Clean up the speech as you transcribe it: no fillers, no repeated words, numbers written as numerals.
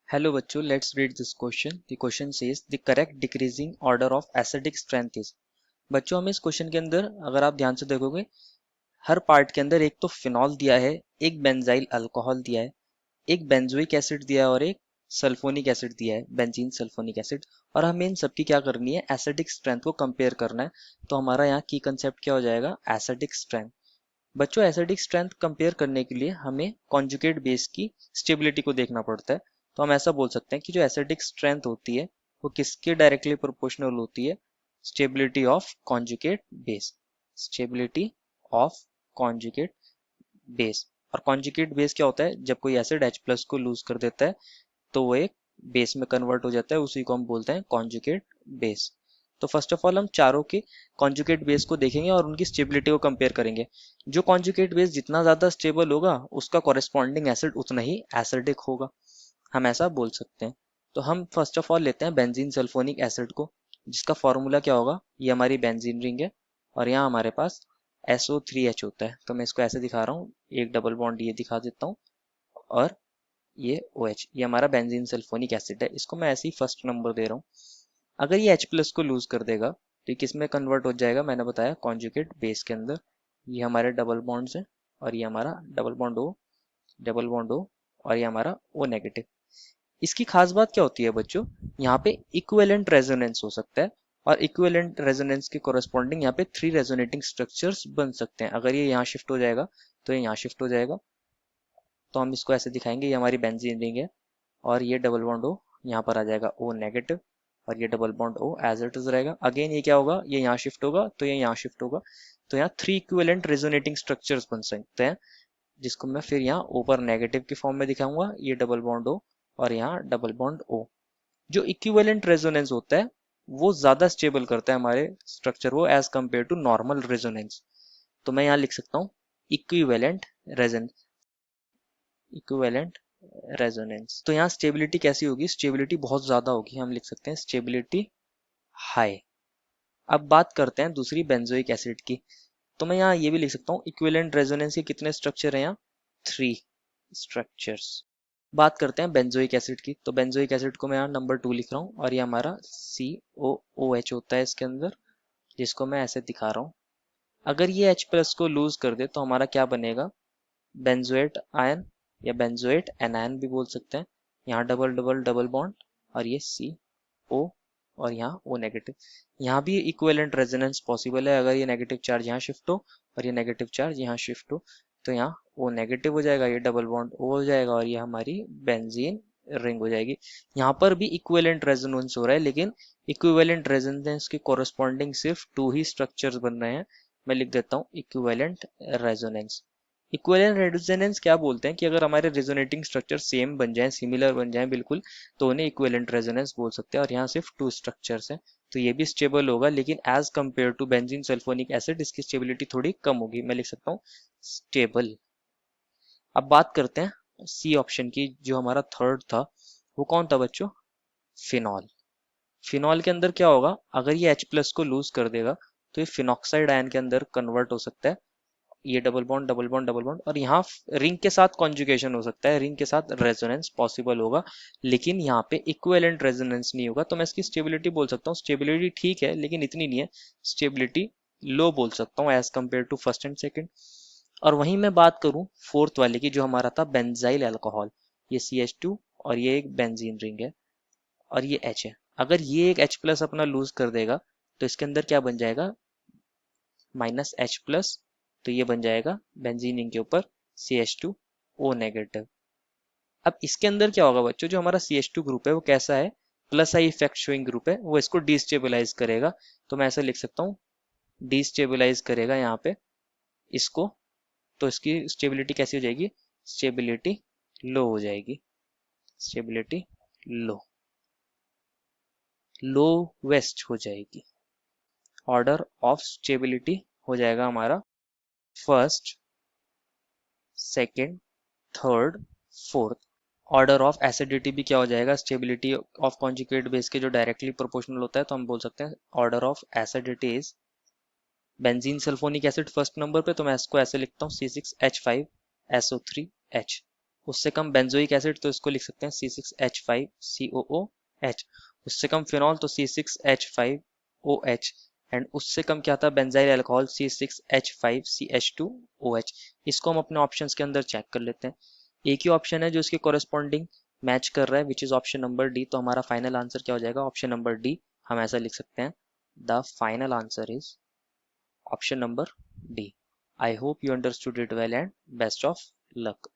Hello बच्चों, let's read this question. The question says the correct decreasing order of acidic strength is. बच्चों हमें इस question के अंदर अगर आप ध्यान से देखोगे हर पार्ट के अंदर एक तो फिनॉल दिया है, एक बेंजाइल अल्कोहल दिया है, एक बेंजोइक एसिड दिया है और एक सल्फोनिक एसिड दिया है, बेंजीन सल्फोनिक एसिड। और हमें इन सबकी क्या करनी है, एसिडिक स्ट्रेंथ को कंपेयर करना है। तो हमारा यहाँ की कंसेप्ट क्या हो जाएगा, एसिडिक स्ट्रेंथ। बच्चों एसिडिक स्ट्रेंथ कंपेयर करने के लिए हमें कॉन्जुगेट बेस की स्टेबिलिटी को देखना पड़ता है। तो हम ऐसा बोल सकते हैं कि जो एसिडिक स्ट्रेंथ होती है वो किसके डायरेक्टली प्रोपोर्शनल होती है, stability of conjugate base. Stability of conjugate base. और कॉन्जुगेट बेस क्या होता है, जब कोई एसिड H प्लस को लूज कर देता है तो वो एक बेस में कन्वर्ट हो जाता है, उसी को हम बोलते हैं कॉन्जुगेट बेस। तो फर्स्ट ऑफ ऑल हम चारों के कॉन्जुगेट बेस को देखेंगे और उनकी स्टेबिलिटी को कंपेयर करेंगे। जो कॉन्जुगेट बेस जितना ज्यादा स्टेबल होगा उसका कॉरेस्पॉन्डिंग एसिड उतना ही एसिडिक होगा, हम ऐसा बोल सकते हैं। तो हम फर्स्ट ऑफ ऑल लेते हैं बेंजीन सल्फोनिक एसिड को, जिसका फॉर्मूला क्या होगा, ये हमारी बेंजीन रिंग है और यहाँ हमारे पास SO3H होता है। तो मैं इसको ऐसे दिखा रहा हूँ, एक डबल बॉन्ड ये दिखा देता हूँ और ये OH, ये हमारा बेंजीन सल्फोनिक एसिड है। इसको मैं ऐसे ही फर्स्ट नंबर दे रहा हूँ। अगर ये H प्लस को लूज कर देगा तो ये किस में कन्वर्ट हो जाएगा, मैंने बताया कॉन्जुगेट बेस के अंदर। ये हमारे डबल बॉन्ड्स हैं और ये हमारा double bond O, double bond O और ये हमारा O नेगेटिव। इसकी खास बात क्या होती है बच्चों, यहाँ पे इक्विवेलेंट रेजोनेंस हो सकता है और इक्विवेलेंट रेजोनेंस के कोरस्पॉन्डिंग यहाँ पे 3 रेजोनेटिंग स्ट्रक्चर्स बन सकते हैं। अगर ये यहाँ शिफ्ट हो जाएगा तो ये यहाँ शिफ्ट हो जाएगा। तो हम इसको ऐसे दिखाएंगे, ये हमारी बेंजीन रिंग है और ये डबल बॉन्ड O यहाँ पर आ जाएगा O नेगेटिव और ये double bond O as it is रहेगा। अगेन ये क्या होगा, ये यहाँ शिफ्ट होगा तो ये यहाँ शिफ्ट होगा। तो यहाँ 3 इक्विवेलेंट रेजोनेटिंग स्ट्रक्चर्स बन सकते हैं, जिसको मैं फिर यहाँ ऊपर नेगेटिव के फॉर्म में दिखाऊंगा, ये डबल बॉन्ड O और यहाँ डबल बॉन्ड O। जो इक्विवेलेंट रेजोनेंस होता है वो ज्यादा स्टेबल करता है हमारे स्ट्रक्चर को as compare to normal resonance. तो मैं यहाँ लिख सकता हूँ इक्विवेलेंट रेजोनेंस, इक्विवेलेंट रेजोनेंस। तो यहाँ स्टेबिलिटी कैसी होगी, स्टेबिलिटी बहुत ज्यादा होगी, हम लिख सकते हैं स्टेबिलिटी हाई। अब बात करते हैं दूसरी बेंजोइक एसिड की। तो मैं यहाँ ये भी लिख सकता हूँ इक्विवेलेंट रेजोनेंस के कितने स्ट्रक्चर हैं, यहाँ 3 स्ट्रक्चर्स। बात करते हैं बेंजोइक एसिड की। तो बेंजोइक एसिड को मैं यहाँ नंबर 2 लिख रहा हूँ और ये हमारा COOH होता है इसके अंदर, जिसको मैं ऐसे दिखा रहा हूँ। अगर ये H प्लस को लूज कर दे तो हमारा क्या बनेगा, बेंजोएट आयन या बेंजोएट एनायन भी बोल सकते हैं। यहाँ डबल डबल डबल बॉन्ड और ये CO और यहाँ O नेगेटिव। यहाँ भी इक्विवेलेंट रेजोनेंस पॉसिबल है, अगर ये नेगेटिव चार्ज यहाँ शिफ्ट हो और ये नेगेटिव चार्ज यहाँ शिफ्ट हो तो यहाँ O नेगेटिव हो जाएगा, ये डबल बॉन्ड O हो जाएगा और ये हमारी बेंजीन रिंग हो जाएगी। यहाँ पर भी इक्विवेलेंट रेजोनेंस हो रहा है, लेकिन इक्विवेलेंट रेजोनेंस के कोरस्पॉन्डिंग सिर्फ 2 ही स्ट्रक्चर्स बन रहे हैं। मैं लिख देता हूँ इक्विवेलेंट रेजोनेंस। इक्विवेलेंट रेजोनेंस क्या बोलते हैं कि अगर हमारे रेजोनेटिंग स्ट्रक्चर सेम बन जाए, सिमिलर बन जाए बिल्कुल, तो उन्हें इक्विवेलेंट रेजोनेंस बोल सकते हैं। और यहाँ सिर्फ 2 स्ट्रक्चर्स हैं तो ये भी स्टेबल होगा, लेकिन as compare to benzene sulphonic acid इसकी स्टेबिलिटी थोड़ी कम होगी। मैं लिख सकता हूँ स्टेबल। अब बात करते हैं सी ऑप्शन की, जो हमारा थर्ड था वो कौन था बच्चों, फिनॉल। फिनॉल के अंदर क्या होगा, अगर ये H प्लस को लूज कर देगा तो ये फिनॉक्साइड आयन के अंदर कन्वर्ट हो सकता है। ये double bond double bond double bond और यहाँ रिंग के साथ कॉन्जुगेशन हो सकता है, रिंग के साथ रेजोनेंस पॉसिबल होगा, लेकिन यहाँ पे इक्विवेलेंट रेजोनेंस नहीं होगा। तो मैं इसकी स्टेबिलिटी बोल सकता हूँ, स्टेबिलिटी ठीक है लेकिन इतनी नहीं है, स्टेबिलिटी लो बोल सकता हूँ as compare to first and second. और वहीं मैं बात करूं फोर्थ वाले की, जो हमारा था बेंजाइल अल्कोहल, ये CH2 और ये एक बेंजीन रिंग है और ये H है। अगर ये एक H प्लस अपना लूज कर देगा तो इसके अंदर क्या बन जाएगा, -H प्लस। तो ये बन जाएगा बेंजीन रिंग के ऊपर CH2O नेगेटिव। अब इसके अंदर क्या होगा बच्चों, जो हमारा CH2 ग्रुप है वो कैसा है, plus I effect showing group है, वो इसको डिस्टेबलाइज करेगा। तो मैं ऐसा लिख सकता हूँ डिस्टेबलाइज करेगा यहाँ पे इसको। तो इसकी स्टेबिलिटी कैसी हो जाएगी, स्टेबिलिटी लो हो जाएगी, स्टेबिलिटी लो, लो वेस्ट हो जाएगी। ऑर्डर ऑफ स्टेबिलिटी हो जाएगा हमारा first, second, third, fourth. Order of acidity भी क्या हो जाएगा, स्टेबिलिटी ऑफ कॉन्जुगेट बेस के जो डायरेक्टली प्रोपोर्शनल होता है। तो हम बोल सकते हैं order of acidity is benzene sulphonic acid first number पे, तो मैं इसको ऐसे लिखता हूँ C6H5SO3H। उससे कम बेंजोइक एसिड तो इसको लिख सकते हैं C6H5COOH। उससे कम फिनॉल तो C6H5OH। एंड उससे कम क्या था बेंजाइल अल्कोहल C6H5CH2OH। इसको हम अपने ऑप्शंस के अंदर चेक कर लेते हैं। एक ही ऑप्शन है जो इसके कॉरेस्पॉन्डिंग मैच कर रहा है which is option number D. तो हमारा फाइनल आंसर क्या हो जाएगा, ऑप्शन नंबर डी। हम ऐसा लिख सकते हैं, the final answer is option number D. I hope you understood it well and best of luck.